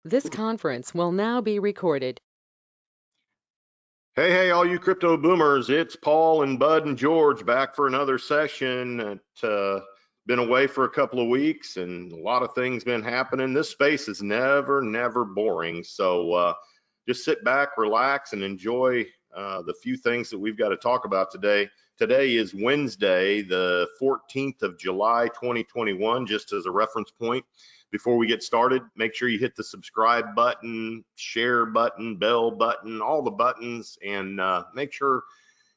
This conference will now be recorded. Hey, all you crypto boomers, it's Paul and Bud and George back for another session. Been away for a couple of weeks and a lot of things been happening. This space is never boring. So just sit back, relax, and enjoy the few things that we've got to talk about today. Today is Wednesday, the 14th of July, 2021, just as a reference point. Before we get started, make sure you hit the subscribe button, share button, bell button, all the buttons, and make sure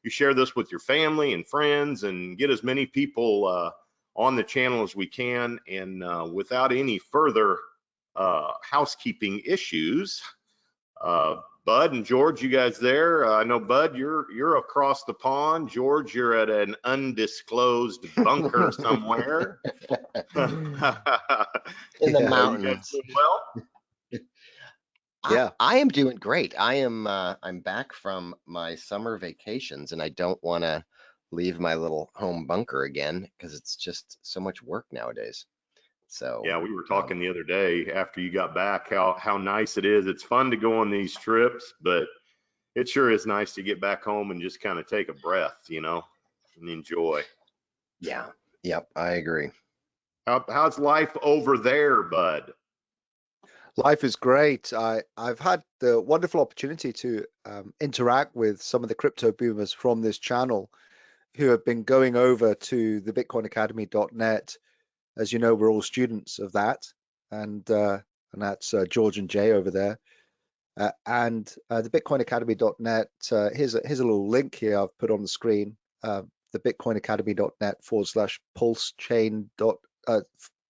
you share this with your family and friends and get as many people on the channel as we can. And without any further housekeeping issues, Bud and George, you guys there? I know Bud, you're across the pond. George, you're at an undisclosed bunker somewhere. In the You guys mountains. doing well? Yeah, I am doing great. I'm back from my summer vacations and I don't want to leave my little home bunker again because it's just so much work nowadays. So Yeah, we were talking the other day after you got back how nice it is. It's fun to go on these trips, but it sure is nice to get back home and just kind of take a breath, and enjoy. yeah, yep, I agree. How's life over there, Bud? Life is great. I've had the wonderful opportunity to interact with some of the crypto boomers from this channel who have been going over to the bitcoinacademy.net. As you know, we're all students of that, and that's George and Jay over there. And the bitcoinacademy.net, here's a little link here I've put on the screen, the bitcoinacademy.net /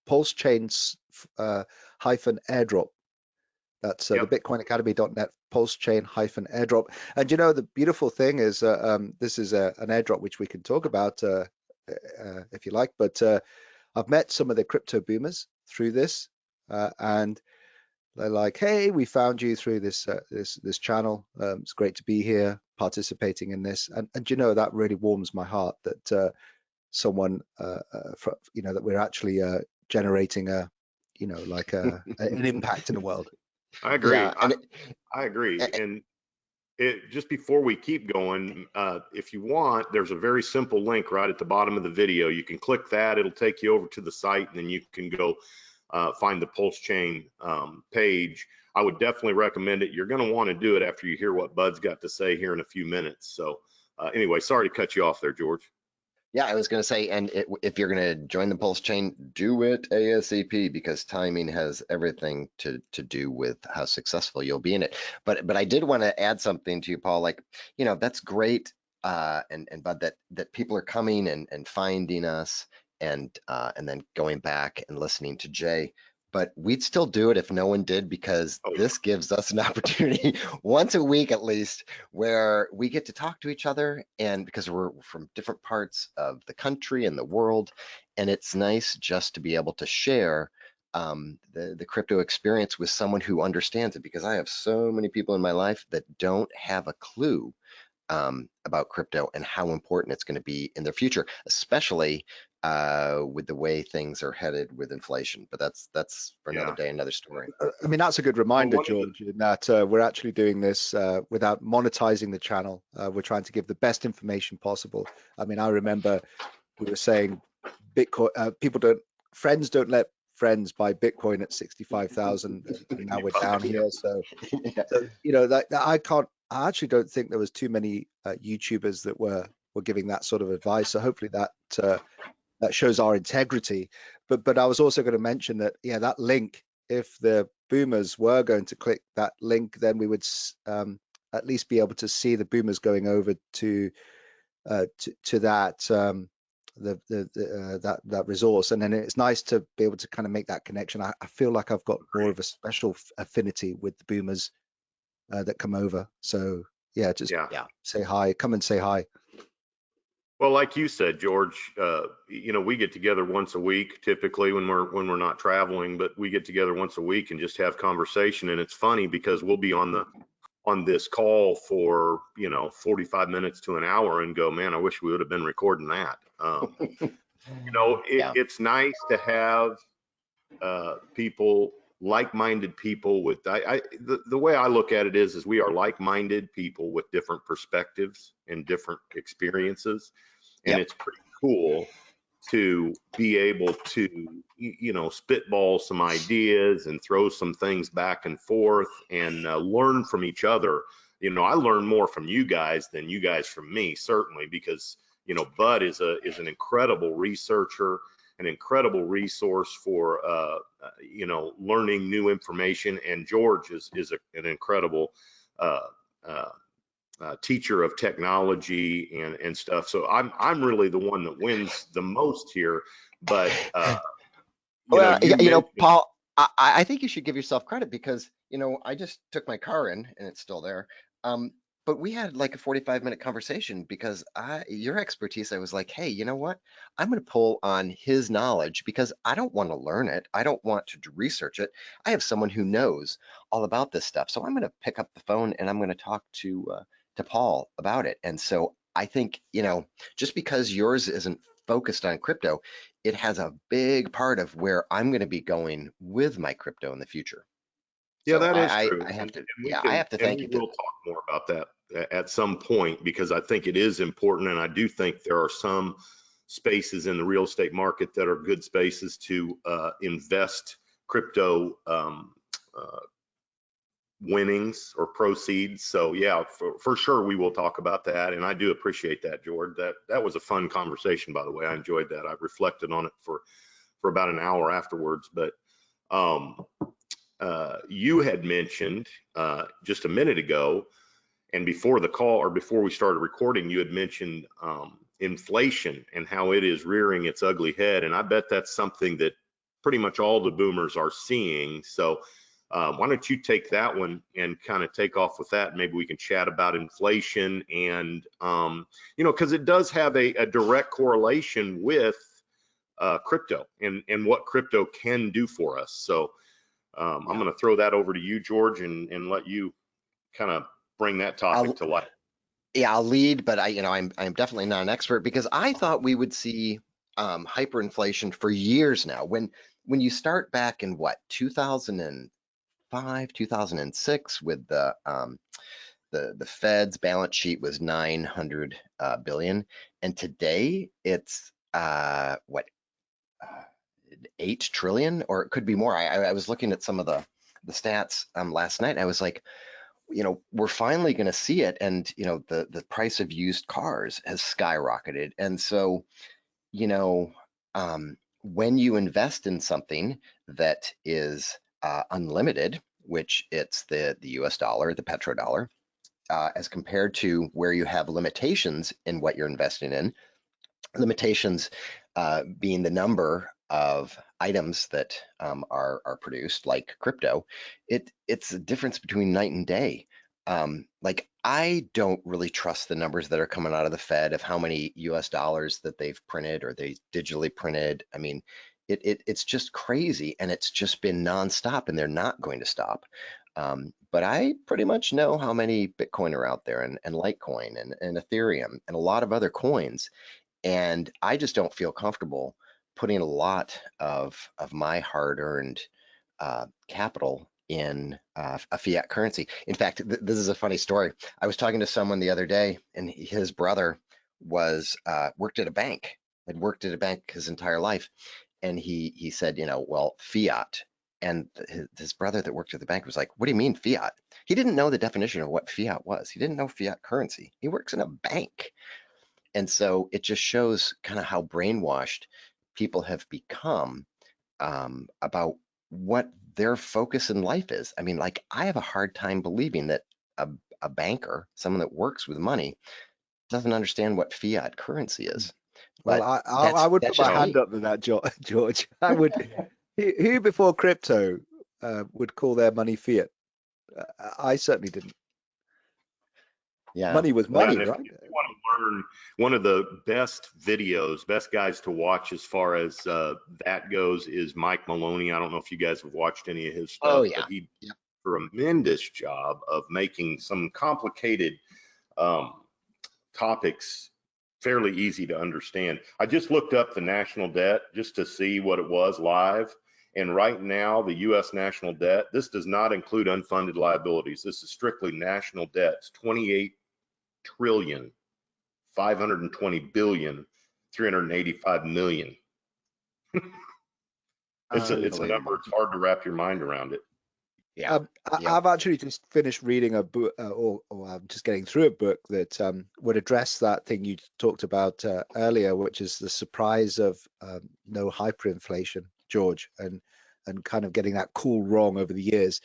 pulse chains hyphen airdrop. That's the bitcoinacademy.net pulse chain hyphen airdrop. And the beautiful thing is this is an airdrop which we can talk about if you like, but I've met some of the crypto boomers through this, and they're like, hey, we found you through this channel. It's great to be here participating in this. And that really warms my heart that someone that we're actually generating an impact in the world. I agree. Yeah, I agree. And just before we keep going, if you want, there's a very simple link right at the bottom of the video. You can click that. It'll take you over to the site, and then you can go find the Pulse Chain page. I would definitely recommend it. You're going to want to do it after you hear what Bud's got to say here in a few minutes. So anyway, sorry to cut you off there, George. yeah, I was going to say, and if you're going to join the Pulse chain, do it ASAP because timing has everything to do with how successful you'll be in it. But I did want to add something to you, Paul. Like, that's great, and Bud, that people are coming and finding us and then going back and listening to Jay. But we'd still do it if no one did because this gives us an opportunity once a week at least where we get to talk to each other, and because we're from different parts of the country and the world, and it's nice just to be able to share the crypto experience with someone who understands it, because I have so many people in my life that don't have a clue about crypto and how important it's going to be in their future, especially with the way things are headed with inflation. But that's for another day, another story. I mean, that's a good reminder, George, in that we're actually doing this without monetizing the channel. We're trying to give the best information possible. I mean, I remember we were saying Bitcoin, friends don't let friends buy Bitcoin at 65,000, and now we're down here. So I actually don't think there was too many YouTubers that were giving that sort of advice. So hopefully that shows our integrity. But I was also going to mention that, that link, if the boomers were going to click that link, then we would at least be able to see the boomers going over to that that resource. And then it's nice to be able to kind of make that connection. I feel like I've got more of a special affinity with the boomers that come over. So say hi, come and say hi. Well, like you said, George, we get together once a week typically when we're not traveling, but we get together once a week and just have conversation. And it's funny because we'll be on this call for 45 minutes to an hour and go, man, I wish we would have been recording that. It's nice to have people like-minded people with, the way I look at it is we are like-minded people with different perspectives and different experiences. And Yep. it's pretty cool to be able to, spitball some ideas and throw some things back and forth and learn from each other. I learn more from you guys than you guys from me, certainly, because, Bud is an incredible researcher, an incredible resource for, learning new information. And George is an incredible teacher of technology and stuff. So I'm really the one that wins the most here. But Well, you mentioned, Paul, I think you should give yourself credit because, I just took my car in and it's still there. But we had like a 45-minute conversation because your expertise, I was like, hey, you know what? I'm going to pull on his knowledge because I don't want to learn it. I don't want to research it. I have someone who knows all about this stuff. So I'm going to pick up the phone and I'm going to talk to Paul about it. And so I think, just because yours isn't focused on crypto, it has a big part of where I'm going to be going with my crypto in the future. yeah, So that is true. I have to, we yeah, can, I have to thank we you. will talk more about that at some point, because I think it is important. And I do think there are some spaces in the real estate market that are good spaces to invest crypto winnings or proceeds. So yeah, for sure we will talk about that. And I do appreciate that, George. That was a fun conversation, by the way. I enjoyed that. I reflected on it for about an hour afterwards. But you had mentioned just a minute ago, and before the call or before we started recording, you had mentioned inflation and how it is rearing its ugly head. And I bet that's something that pretty much all the boomers are seeing. So why don't you take that one and kind of take off with that? Maybe we can chat about inflation and, because it does have a direct correlation with crypto and what crypto can do for us. So I'm going to throw that over to you, George, and let you kind of bring that topic to life. Yeah, I'll lead, but I'm definitely not an expert because I thought we would see hyperinflation for years now. When you start back in 2005, 2006 with the Fed's balance sheet was 900 billion, and today it's 8 trillion, or it could be more. I was looking at some of the stats last night, and I was like, we're finally going to see it. And, the price of used cars has skyrocketed. And so, when you invest in something that is unlimited, which it's the US dollar, the petrodollar, as compared to where you have limitations in what you're investing in, limitations being the number of items that are produced, like crypto, it's a difference between night and day. Like, I don't really trust the numbers that are coming out of the Fed of how many US dollars that they've printed or they digitally printed. I mean, it's just crazy, and it's just been nonstop, and they're not going to stop. But I pretty much know how many Bitcoin are out there, and Litecoin and Ethereum and a lot of other coins. And I just don't feel comfortable putting a lot of my hard-earned capital in a fiat currency. In fact, this is a funny story. I was talking to someone the other day, and his brother was worked at a bank, had worked at a bank his entire life, and he said, well, fiat. And his brother that worked at the bank was like, what do you mean fiat? He didn't know the definition of what fiat was. He didn't know fiat currency. He works in a bank. And so it just shows kind of how brainwashed people have become about what their focus in life is. I mean, like, I have a hard time believing that a banker, someone that works with money, doesn't understand what fiat currency is. Well, But I would that's put my just hand me. up to that, George. I would. Who before crypto would call their money fiat? I certainly didn't. Yeah. Money was Yeah, money, and if right? you want to learn, one of the best videos, best guys to watch as far as that goes is Mike Maloney. I don't know if you guys have watched any of his Oh, stuff, yeah. but he Yep. did a tremendous job of making some complicated topics fairly easy to understand. I just looked up the national debt just to see what it was live, And right now, the U.S. national debt, this does not include unfunded liabilities. This is strictly national debt. It's 28 trillion, 520 billion, 385 million. It's a number. It's hard to wrap your mind around it. Yeah. I've actually just finished reading a book, or I'm just getting through a book that would address that thing you talked about earlier, which is the surprise of no hyperinflation, George, and kind of getting that call wrong over the years.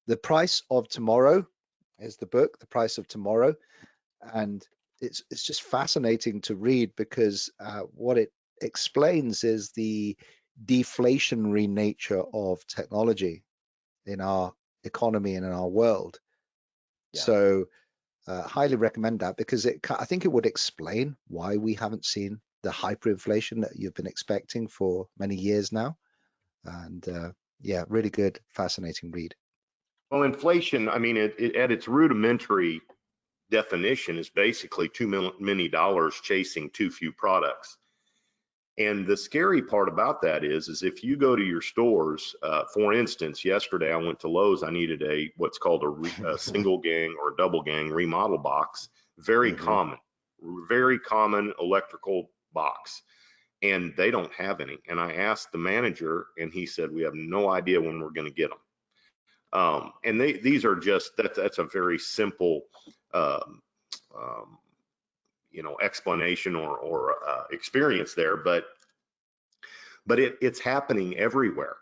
The Price of Tomorrow is the book, The Price of Tomorrow, and it's just fascinating to read because what it explains is the deflationary nature of technology in our economy and in our world. Yeah. So highly recommend that because I think it would explain why we haven't seen the hyperinflation that you've been expecting for many years now. And yeah, really good, fascinating read. Well, inflation, I mean, it at its rudimentary definition is basically too many dollars chasing too few products. And the scary part about that is if you go to your stores, for instance, yesterday I went to Lowe's, I needed what's called a single gang or a double gang remodel box, very common electrical box. And they don't have any. And I asked the manager and he said, we have no idea when we're going to get them. And these are just, that's a very simple, explanation or experience there, but it's happening everywhere.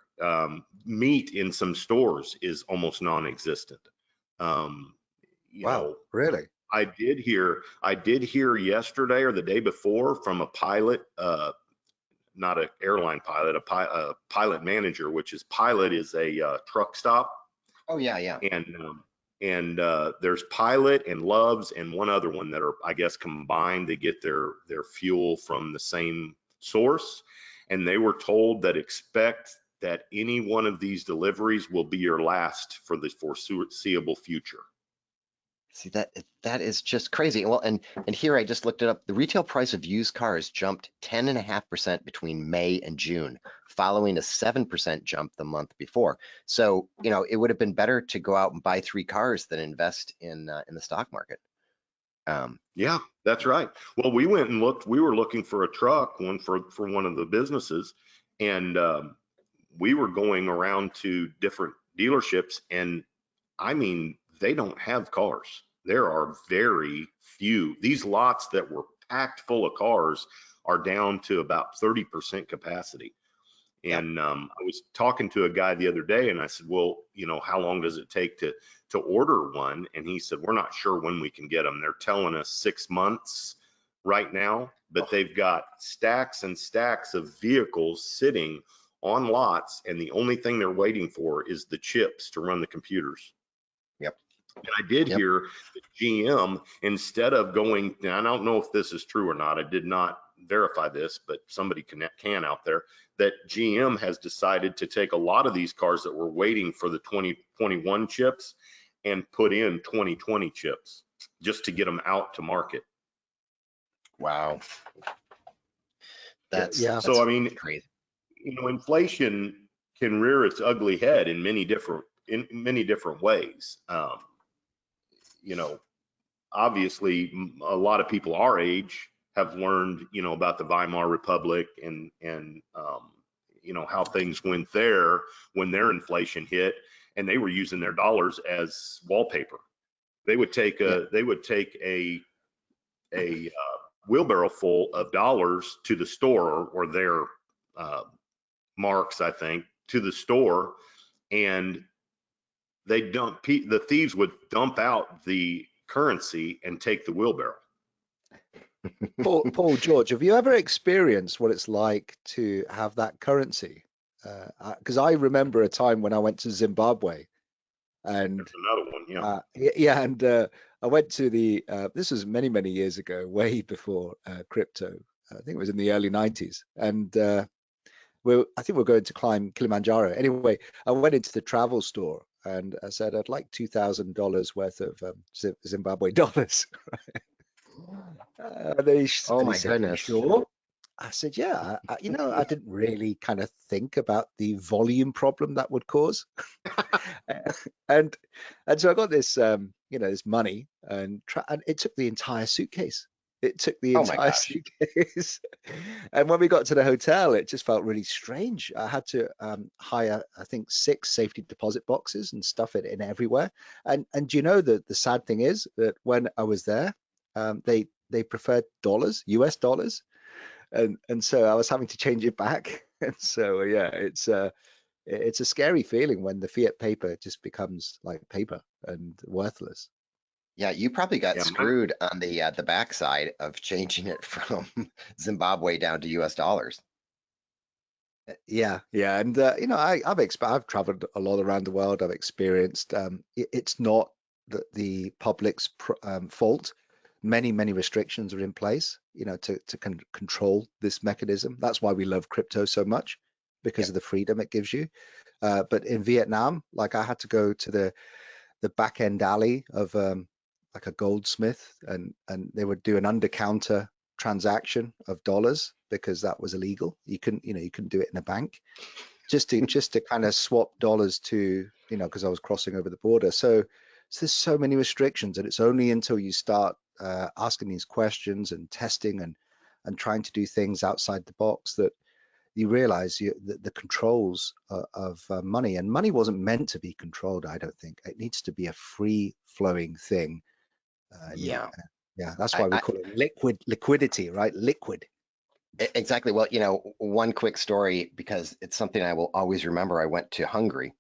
Meat in some stores is almost non-existent. Wow, really? I did hear yesterday or the day before from a pilot, not an airline pilot, a pilot manager, which is Pilot is a truck stop. Oh yeah. And there's Pilot and Love's and one other one that are, I guess, combined. They get their fuel from the same source. And they were told that expect that any one of these deliveries will be your last for the foreseeable future. See, that is just crazy. Well, and here I just looked it up. The retail price of used cars jumped 10.5% between May and June, following a 7% jump the month before. So, it would have been better to go out and buy 3 cars than invest in the stock market. Yeah, that's right. Well, we went and looked. We were looking for a truck, one for one of the businesses, and we were going around to different dealerships, and I mean, they don't have cars. There are very few. These lots that were packed full of cars are down to about 30% capacity. And I was talking to a guy the other day and I said, well, how long does it take to order one? And he said, we're not sure when we can get them. They're telling us 6 months right now, but they've got stacks and stacks of vehicles sitting on lots. And the only thing they're waiting for is the chips to run the computers. Yep. And I did hear that GM, instead of going, and I don't know if this is true or not, I did not verify this, but somebody can out there, that GM has decided to take a lot of these cars that were waiting for the 2021 chips and put in 2020 chips just to get them out to market. Wow. That's so, I mean, crazy. Inflation can rear its ugly head in many different ways. Obviously a lot of people our age have learned, about the Weimar Republic and how things went there when their inflation hit and they were using their dollars as wallpaper. They would take a wheelbarrow full of dollars to the store or their marks, I think, to the store, and the thieves would dump out the currency and take the wheelbarrow. Paul, George, have you ever experienced what it's like to have that currency? Because I remember a time when I went to Zimbabwe, and that's another one, and I went to this was many years ago, way before crypto. I think it was in the early 90s, and I think we're going to climb Kilimanjaro. Anyway, I went into the travel store and I said I'd like $2,000 worth of Zimbabwe dollars. Oh my goodness! Sure. I said, yeah, I didn't really kind of think about the volume problem that would cause. and so I got this, this money, and it took the entire suitcase. It took the Oh my entire gosh. suitcase. And when we got to the hotel, it just felt really strange. I had to hire, I think, 6 safety deposit boxes and stuff it in everywhere. And you know, the sad thing is that when I was there, they preferred dollars, US dollars, and so I was having to change it back. And so yeah, it's a scary feeling when the fiat paper just becomes like paper and worthless. Yeah, you probably got Yeah, screwed on the backside of changing it from Zimbabwe down to US dollars. Yeah, yeah, and I've traveled a lot around the world. I've experienced it's not the public's fault. Many restrictions are in place, to control this mechanism. That's why we love crypto so much, because Yep. of the freedom it gives you. But in Vietnam, like I had to go to the back end alley of like a goldsmith, and they would do an under counter transaction of dollars because that was illegal. You couldn't do it in a bank, just to kind of swap dollars to, because I was crossing over the border. So there's so many restrictions, and it's only until you start asking these questions and testing and trying to do things outside the box that you realize the controls of money. And money wasn't meant to be controlled. I don't think it needs to be a free flowing thing. Yeah. Yeah, that's I, why we I call it liquidity, right? Liquid. exactly. Well, one quick story because it's something I will always remember. I went to Hungary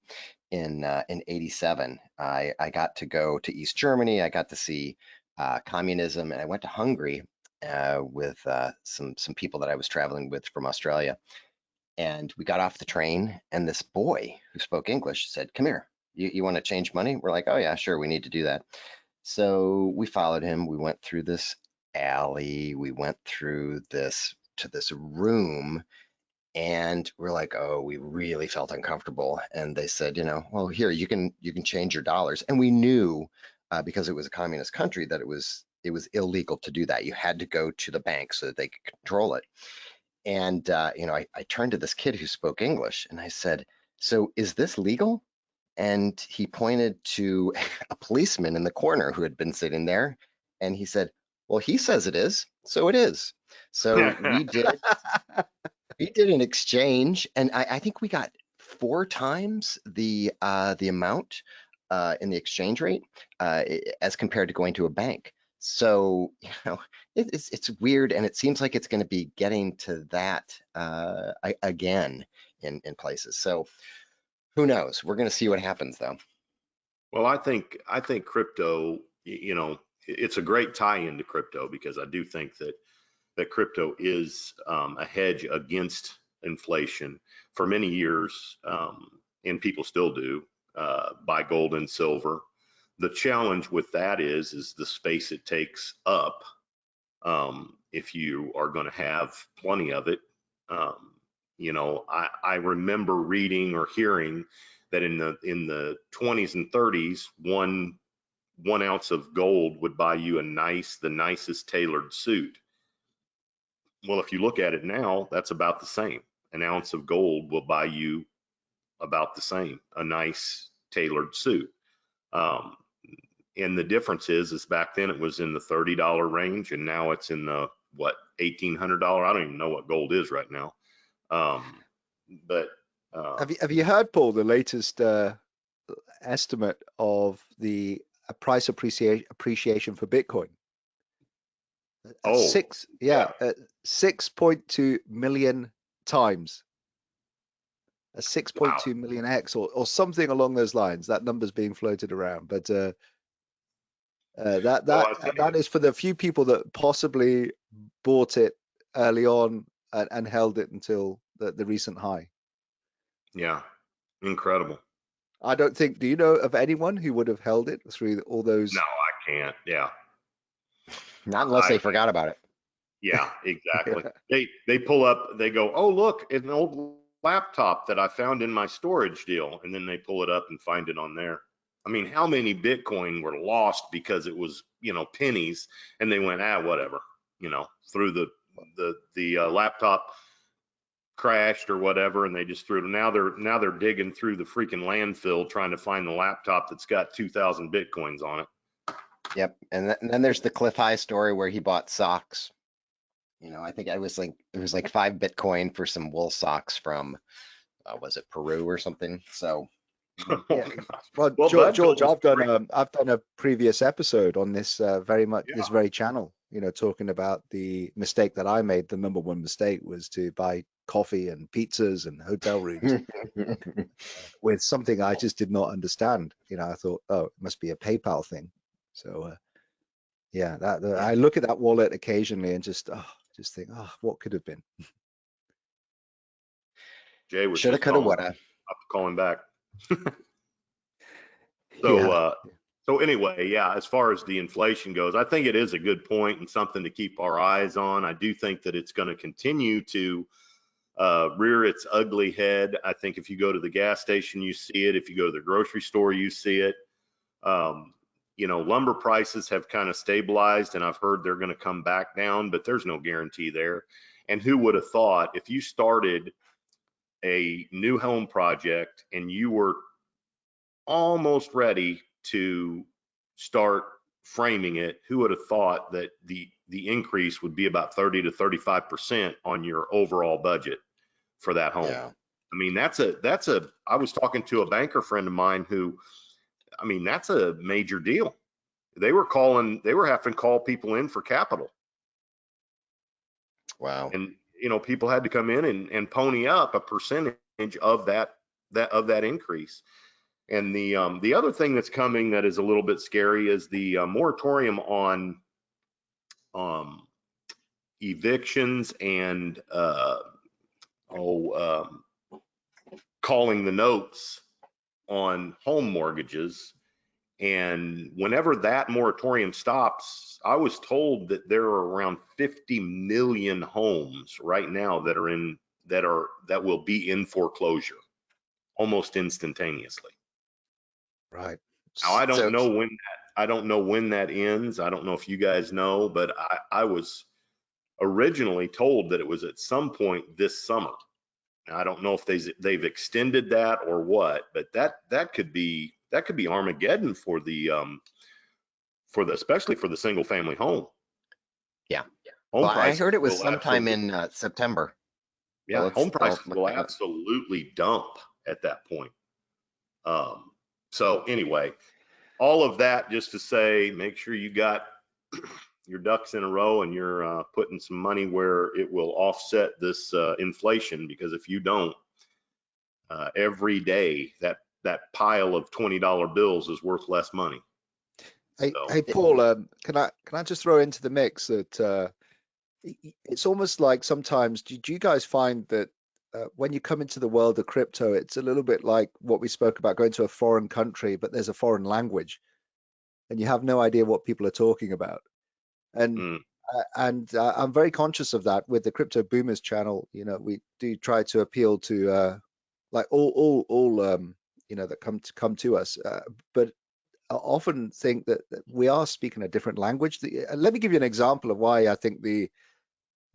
in '87. I got to go to East Germany. I got to see communism, and I went to Hungary with some people that I was traveling with from Australia. And we got off the train, and this boy who spoke English said, "Come here. You want to change money?" We're like, "Oh yeah, sure. We need to do that." So we followed him. We went through this alley. We went through this to this room, and we're like, "Oh, we really felt uncomfortable." And they said, "Well, here you can change your dollars." And we knew because it was a communist country that it was illegal to do that. You had to go to the bank so that they could control it. And I turned to this kid who spoke English, and I said, "So is this legal?" And he pointed to a policeman in the corner who had been sitting there, and he said, "Well, he says it is, so it is." So we did an exchange, and I think we got 4 times the amount in the exchange rate as compared to going to a bank. So it's weird, and it seems like it's going to be getting to that again in places. So who knows? We're going to see what happens, though. Well, I think crypto, it's a great tie-in to crypto because I do think that crypto is a hedge against inflation for many years, and people still do buy gold and silver. The challenge with that is the space it takes up. If you are going to have plenty of it, I remember reading or hearing that in the 20s and 30s, one ounce of gold would buy you the nicest tailored suit. Well, if you look at it now, that's about the same. An ounce of gold will buy you about the same, a nice tailored suit. Um, and the difference is back then it was in the $30 range, and now it's in the $1,800. I don't even know what gold is right now. But Have you heard, Paul, the latest estimate of the price appreciation for Bitcoin? oh yeah, 6.2 million times. A wow. 6.2 million X or something along those lines. That number's being floated around, but that Well, that is for the few people that possibly bought it early on and held it until the recent high. yeah, incredible. I don't think. Do you know of anyone who would have held it through all No, those? I can't. Yeah, Not unless I they forgot about it. yeah, exactly. They pull up, they go, "Oh, look, it's an old laptop that I found in my storage deal," and then they pull it up and find it on there. I mean, how many Bitcoin were lost because it was, pennies, and they went, whatever, threw the the laptop crashed or whatever, and they just threw it. Now they're digging through the freaking landfill trying to find the laptop that's got 2,000 Bitcoins on it. Yep. And then there's the Cliff High story where he bought socks. You know, I think it was like 5 Bitcoin for some wool socks from, was it Peru or something? So, Yeah. Well, Well, George, Bud told us I've done a previous episode on this this Yeah. very channel, you know, talking about the mistake that I made. The number one mistake was to buy coffee and pizzas and hotel rooms with something I just did not understand. You know, I thought, oh, it must be a PayPal thing. So yeah, I look at that wallet occasionally and just think, oh, what could have been? Jay was shoulda, just coulda, calling. woulda. I have to call him back. So, Yeah. so anyway, yeah, as far as the inflation goes, I think it is a good point and something to keep our eyes on. I do think that it's going to continue to rear its ugly head. I think if you go to the gas station, you see it. If you go to the grocery store, you see it. You know, lumber prices have kind of stabilized, and I've heard they're going to come back down, but there's no guarantee there. And who would have thought if you started a new home project and you were almost ready to start framing it, who would have thought that the increase would be about 30 to 35% on your overall budget for that home? Yeah. I mean, I was talking to a banker friend of mine who, I mean, that's a major deal. They were having to call people in for capital. Wow. And, you know, people had to come in and pony up a percentage of that increase. And the other thing that's coming that is a little bit scary is the moratorium on evictions and calling the notes on home mortgages. And whenever that moratorium stops, I was told that there are around 50 million homes right now that will be in foreclosure almost instantaneously. Right. Now, I So- don't know when that ends. I don't know if you guys know, but I was originally told that it was at some point this summer. Now, I don't know if they've extended that or what, but that could be Armageddon for the especially for the single family home. Yeah. Home Well, I prices heard it was will sometime absolutely- in September. Yeah, Well, home prices look will that up. absolutely dump at that point. So anyway, all of that just to say, make sure you got your ducks in a row and you're putting some money where it will offset this inflation, because if you don't, every day that pile of $20 bills is worth less money. Hey, So- hey, Paul, can I just throw into the mix that it's almost like sometimes, do you guys find that when you come into the world of crypto, it's a little bit like what we spoke about going to a foreign country, but there's a foreign language and you have no idea what people are talking about. And I'm very conscious of that with the Crypto Boomers channel. You know, we do try to appeal to like all you know, that come to us, but I often think that we are speaking a different language. Let me give you an example of why I think the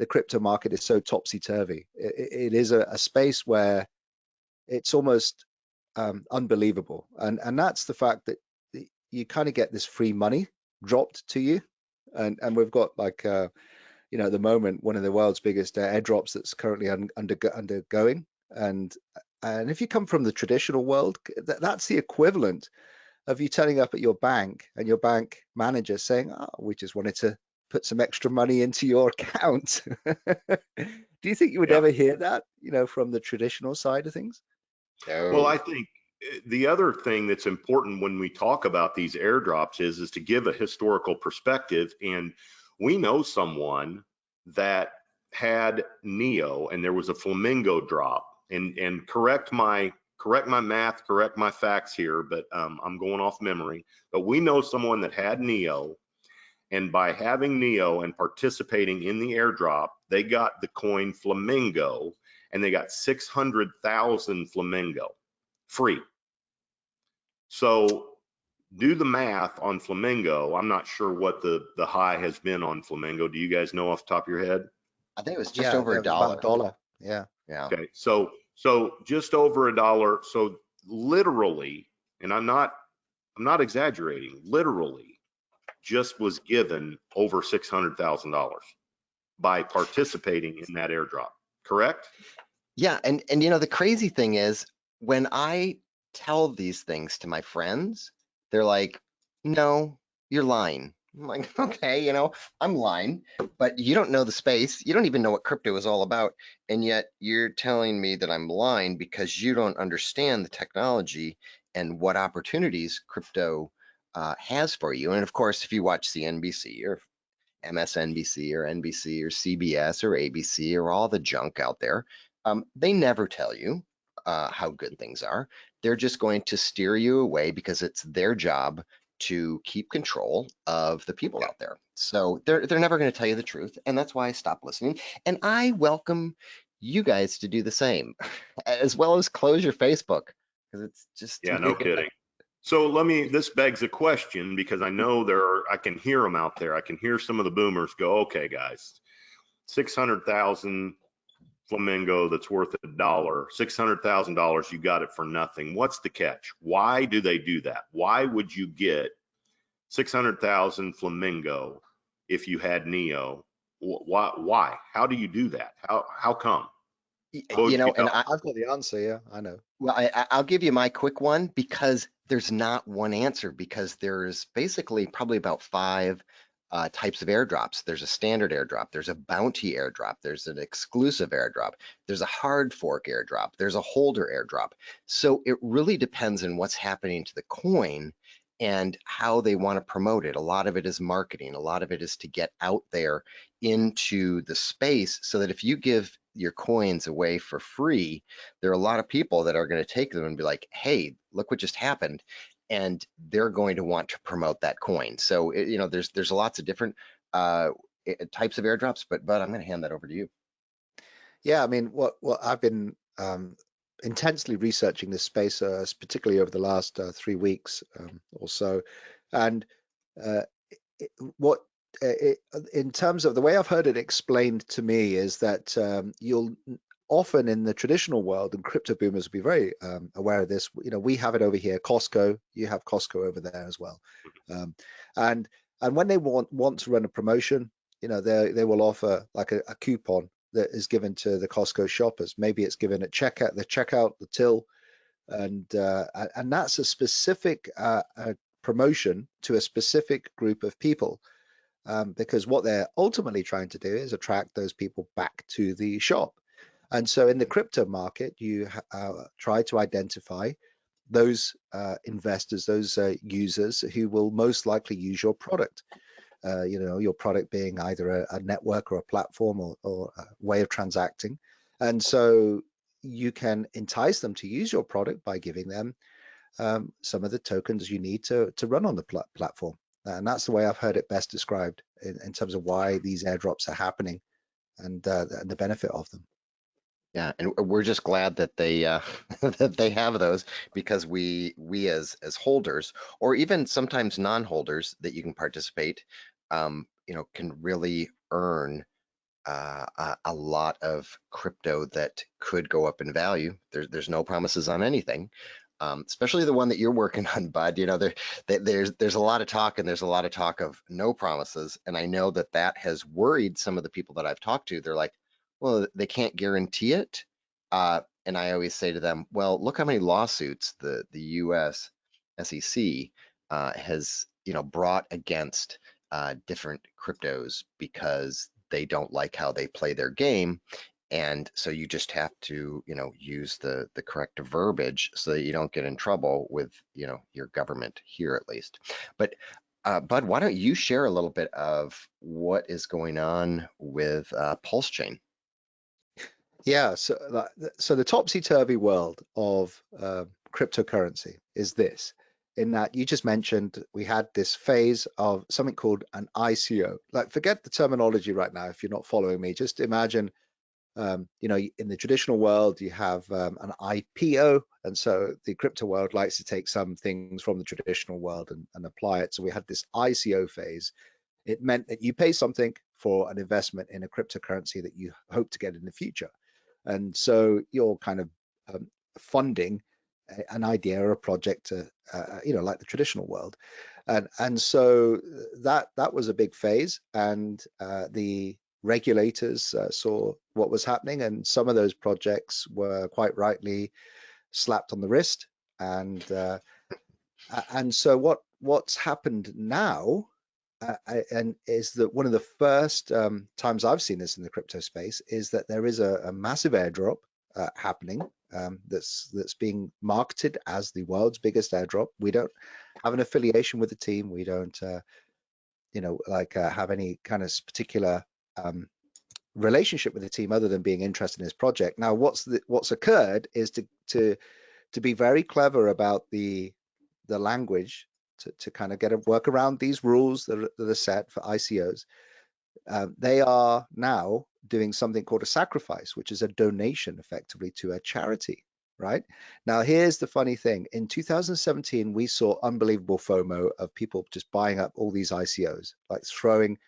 crypto market is so topsy-turvy. It is a space where it's almost unbelievable, and that's the fact that you kind of get this free money dropped to you, and we've got like you know, at the moment one of the world's biggest airdrops that's currently undergoing, and if you come from the traditional world, that's the equivalent of you turning up at your bank and your bank manager saying, oh, we just wanted to put some extra money into your account. Do you think you would ever hear that, you know, from the traditional side of things? No. Well, I think the other thing that's important when we talk about these airdrops is to give a historical perspective. And we know someone that had NEO and there was a Flamingo drop, and correct my math, correct my facts here, but I'm going off memory. But we know someone that had NEO, and by having NEO and participating in the airdrop, they got the coin Flamingo, and they got 600,000 Flamingo free. So do the math on Flamingo. I'm not sure what the high has been on Flamingo. Do you guys know off the top of your head? I think it was just Yeah, over it a was about dollar. $1. Yeah. Yeah. Okay, so just over $1. So literally, and I'm not exaggerating, literally just was given over $600,000 by participating in that airdrop, correct? Yeah, and you know the crazy thing is when I tell these things to my friends, they're like, "No, you're lying." I'm like, "Okay, you know, I'm lying, but you don't know the space. You don't even know what crypto is all about, and yet you're telling me that I'm lying because you don't understand the technology and what opportunities crypto has for you." And of course, if you watch CNBC or MSNBC or NBC or CBS or ABC or all the junk out there, they never tell you how good things are. They're just going to steer you away because it's their job to keep control of the people out there. So they're never going to tell you the truth, and that's why I stopped listening. And I welcome you guys to do the same, as well as close your Facebook because it's just Yeah, no kidding. So this begs a question because I know I can hear them out there. I can hear some of the boomers go, okay, guys, 600,000 flamingo that's worth $1, $600,000, you got it for nothing. What's the catch? Why do they do that? Why would you get 600,000 flamingo if you had Neo? Why? How do you do that? How come? What would You know, and tell? I've got the answer. Yeah, I know. Well, I'll give you my quick one because there's not one answer because there's basically probably about five types of airdrops. There's a standard airdrop, there's a bounty airdrop, there's an exclusive airdrop, there's a hard fork airdrop, there's a holder airdrop. So it really depends on what's happening to the coin and how they want to promote it. A lot of it is marketing. A lot of it is to get out there into the space so that if you give your coins away for free, there are a lot of people that are going to take them and be like, hey, look what just happened. And they're going to want to promote that coin. So, you know, there's lots of different types of airdrops, but I'm going to hand that over to you. Yeah, I mean, what I've been intensely researching this space, particularly over the last 3 weeks or so, and uh, what in terms of the way I've heard it explained to me is that you'll often in the traditional world, and crypto boomers will be very aware of this. You know, we have it over here, Costco. You have Costco over there as well, um, and when they want to run a promotion, you know, they will offer like a coupon that is given to the Costco shoppers. Maybe it's given at checkout, the till, and that's a specific promotion to a specific group of people. Because what they're ultimately trying to do is attract those people back to the shop. And so in the crypto market, you try to identify those investors, those users who will most likely use your product. You know, your product being either a network or a platform or a way of transacting. And so you can entice them to use your product by giving them some of the tokens you need to run on the platform. And that's the way I've heard it best described in terms of why these airdrops are happening and the benefit of them. Yeah, and we're just glad that they that they have those because we as holders or even sometimes non-holders that you can participate, you know, can really earn a lot of crypto that could go up in value. There's no promises on anything, especially the one that you're working on, Bud. You know, there's a lot of talk and there's a lot of talk of no promises, and I know that has worried some of the people that I've talked to. They're like, well, they can't guarantee it. And I always say to them, well, look how many lawsuits the US SEC has, you know, brought against different cryptos because they don't like how they play their game. And so you just have to, you know, use the correct verbiage so that you don't get in trouble with, you know, your government here at least. But Bud, why don't you share a little bit of what is going on with Pulse Chain? Yeah, so the topsy-turvy world of cryptocurrency is this, in that you just mentioned we had this phase of something called an ICO. Like, forget the terminology right now if you're not following me. Just imagine, you know, in the traditional world, you have an IPO, and so the crypto world likes to take some things from the traditional world and apply it. So we had this ICO phase. It meant that you pay something for an investment in a cryptocurrency that you hope to get in the future. And so you're kind of funding an idea or a project to, like the traditional world. And so that was a big phase, and the regulators saw what was happening, and some of those projects were quite rightly slapped on the wrist. And so what's happened now, and is that one of the first times I've seen this in the crypto space is that there is a massive airdrop happening that's being marketed as the world's biggest airdrop. We don't have an affiliation with the team. We don't, have any kind of particular relationship with the team other than being interested in this project. Now, what's occurred is to be very clever about the language to kind of work around these rules that are set for ICOs. They are now doing something called a sacrifice, which is a donation effectively to a charity, right? Now, here's the funny thing. In 2017, we saw unbelievable FOMO of people just buying up all these ICOs, like throwing,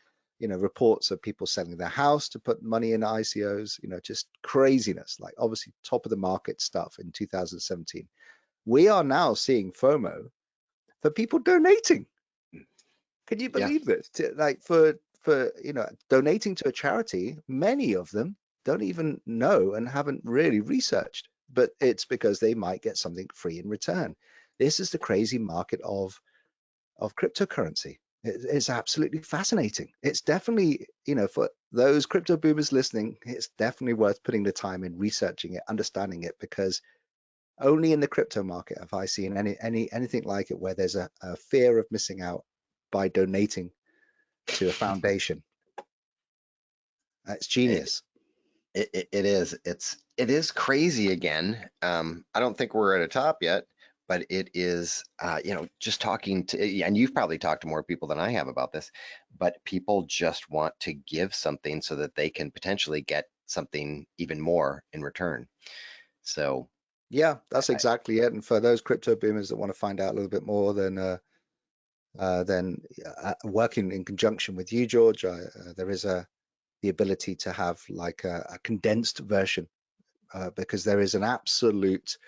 reports of people selling their house to put money in ICOs, just craziness, like obviously top of the market stuff in 2017. We are now seeing FOMO for people donating. Can you believe this? For donating to a charity, many of them don't even know and haven't really researched, but it's because they might get something free in return. This is the crazy market of cryptocurrency. It's absolutely fascinating. It's definitely, for those crypto boomers listening, it's definitely worth putting the time in researching it, understanding it, because only in the crypto market have I seen anything like it where there's a fear of missing out by donating to a foundation. It's genius. It is. It is crazy again. I don't think we're at a top yet, but it is, just talking to, and you've probably talked to more people than I have about this, but people just want to give something so that they can potentially get something even more in return. So yeah, that's exactly it. And for those crypto boomers that want to find out a little bit more, then working in conjunction with you, George, there is the ability to have like a condensed version, because there is an absolute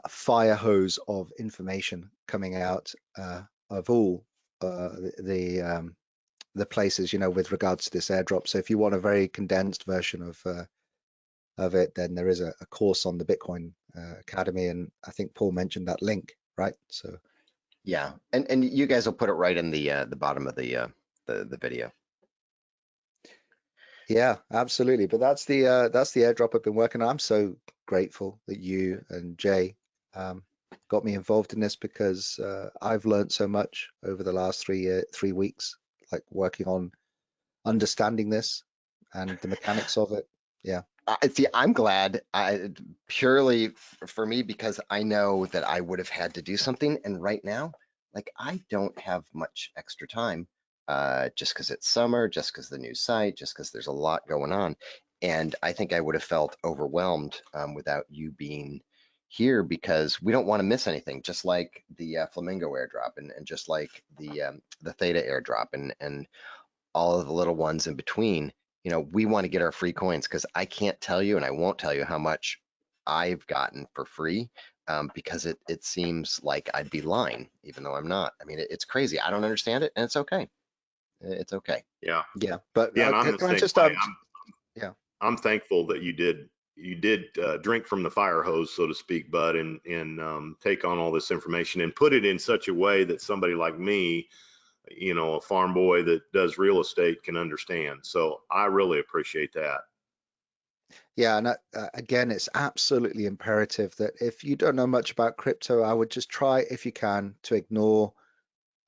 fire hose of information coming out of all the places, with regards to this airdrop. So if you want a very condensed version of it, then there is a course on the Bitcoin Academy, and I think Paul mentioned that link, right? So yeah, and you guys will put it right in the bottom of the video. Yeah, absolutely. But that's the airdrop I've been working on. I'm so grateful that you and Jay got me involved in this, because I've learned so much over the last 3 weeks, like working on understanding this and the mechanics of it. Yeah. See, I'm glad, purely for me, because I know that I would have had to do something, and right now, like, I don't have much extra time, just because it's summer, just because the new site, just because there's a lot going on, and I think I would have felt overwhelmed without you being here, because we don't want to miss anything, just like the Flamingo airdrop, and just like the Theta airdrop, and all of the little ones in between. We want to get our free coins, because I can't tell you, and I won't tell you how much I've gotten for free, because it seems like I'd be lying, even though I'm not. I mean, it's crazy. I don't understand it, and it's okay. It's okay. Yeah. Yeah. But Yeah, and I'm the same way. yeah. I'm thankful that you did drink from the fire hose, so to speak, Bud, and take on all this information and put it in such a way that somebody like me, a farm boy that does real estate, can understand. So I really appreciate that. Yeah, and again, it's absolutely imperative that if you don't know much about crypto, I would just try, if you can, to ignore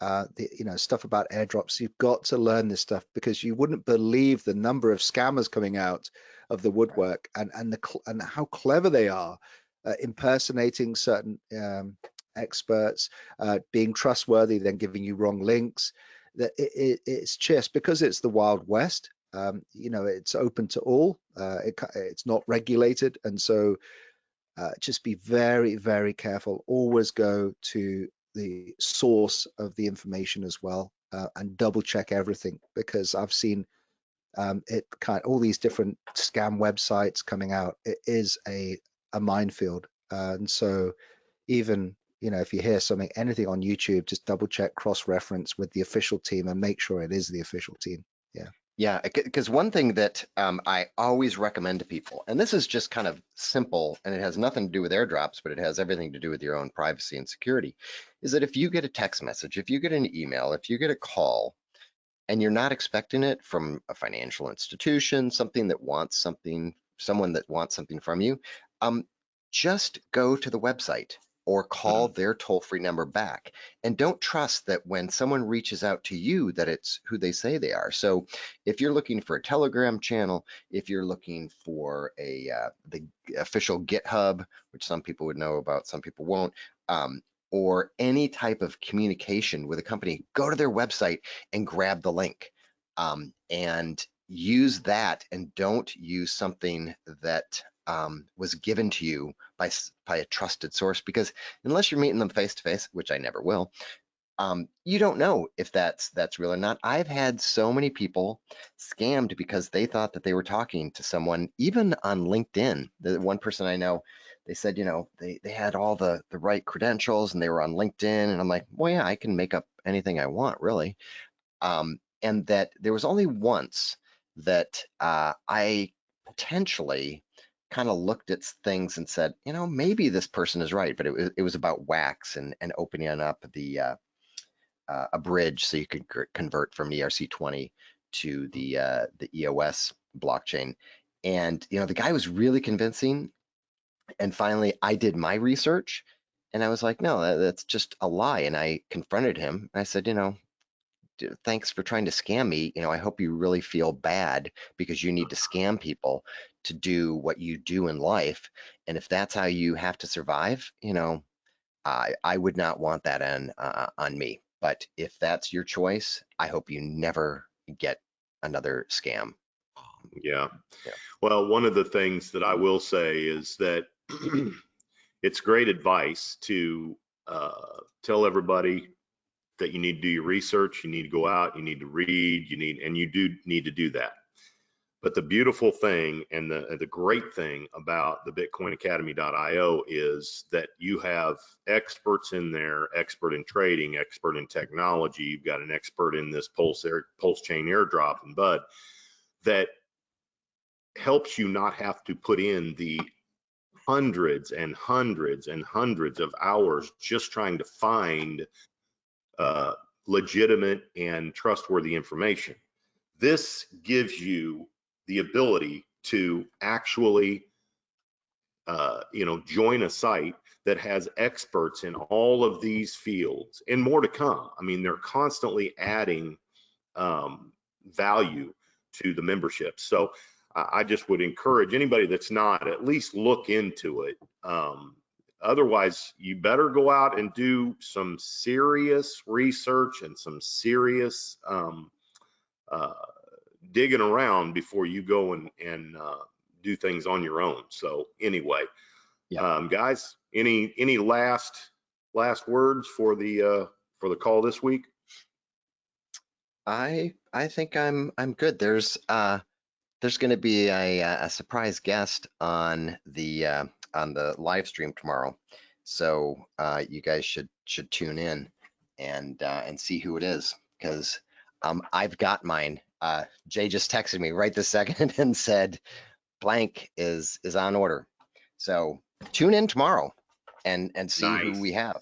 the stuff about airdrops. You've got to learn this stuff, because you wouldn't believe the number of scammers coming out of the woodwork, and how clever they are, impersonating certain experts, being trustworthy, then giving you wrong links. That it's just because it's the Wild West. It's open to all. It's not regulated, and so just be very, very careful. Always go to the source of the information as well, and double check everything, because I've seen all these different scam websites coming out. It is a minefield. And so even, if you hear anything on YouTube, just double check, cross-reference with the official team and make sure it is the official team. Yeah. Yeah, because one thing that I always recommend to people, and this is just kind of simple and it has nothing to do with airdrops, but it has everything to do with your own privacy and security, is that if you get a text message, if you get an email, if you get a call, and you're not expecting it from a financial institution, someone that wants something from you, just go to the website or call their toll-free number back. And don't trust that when someone reaches out to you that it's who they say they are. So if you're looking for a Telegram channel, if you're looking for the official GitHub, which some people would know about, some people won't, or any type of communication with a company, go to their website and grab the link and use that, and don't use something that was given to you by a trusted source, because unless you're meeting them face to face, which I never will, you don't know if that's real or not. I've had so many people scammed because they thought that they were talking to someone, even on LinkedIn. The one person I know, they said, they had all the right credentials and they were on LinkedIn. And I'm like, well, yeah, I can make up anything I want, really. And that there was only once that I potentially kind of looked at things and said, maybe this person is right, but it was about Wax and opening up a bridge so you could convert from ERC20 to the EOS blockchain. And the guy was really convincing. And finally, I did my research, and I was like, no, that's just a lie. And I confronted him. I said, thanks for trying to scam me. I hope you really feel bad because you need to scam people to do what you do in life. And if that's how you have to survive, I would not want that on me. But if that's your choice, I hope you never get another scam. Yeah. Well, one of the things that I will say is that it's great advice to tell everybody that you need to do your research, you need to go out, you need to read, and you do need to do that. But the beautiful thing and the great thing about the BitcoinAcademy.io is that you have experts in there, expert in trading, expert in technology. You've got an expert in this Pulse chain airdrop and Bud that helps you not have to put in the hundreds and hundreds and hundreds of hours just trying to find legitimate and trustworthy information. This gives you the ability to actually, join a site that has experts in all of these fields and more to come. I mean, they're constantly adding value to the membership. So I just would encourage anybody that's not, at least look into it. Otherwise, you better go out and do some serious research and some serious digging around before you go and do things on your own. So anyway, guys, any last words for the call this week? I think I'm good. There's going to be a surprise guest on the live stream tomorrow, so you guys should tune in and see who it is, because I've got mine. Jay just texted me right this second and said blank is on order. So tune in tomorrow and see who we have.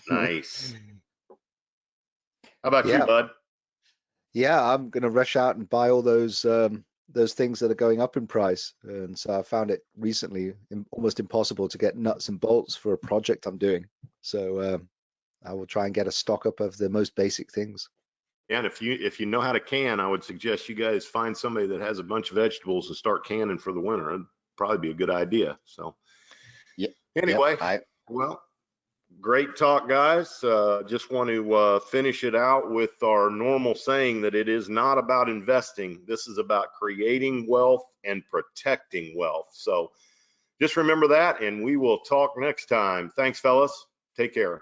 Nice. How about you, Bud? Yeah, I'm gonna rush out and buy all those things that are going up in price. And so I found it recently almost impossible to get nuts and bolts for a project I'm doing. So I will try and get a stock up of the most basic things. Yeah, and if you know how to can, I would suggest you guys find somebody that has a bunch of vegetables and start canning for the winter. It'd probably be a good idea. So anyway, well, great talk, guys. Just want to finish it out with our normal saying that it is not about investing. This is about creating wealth and protecting wealth. So just remember that, and we will talk next time. Thanks, fellas. Take care.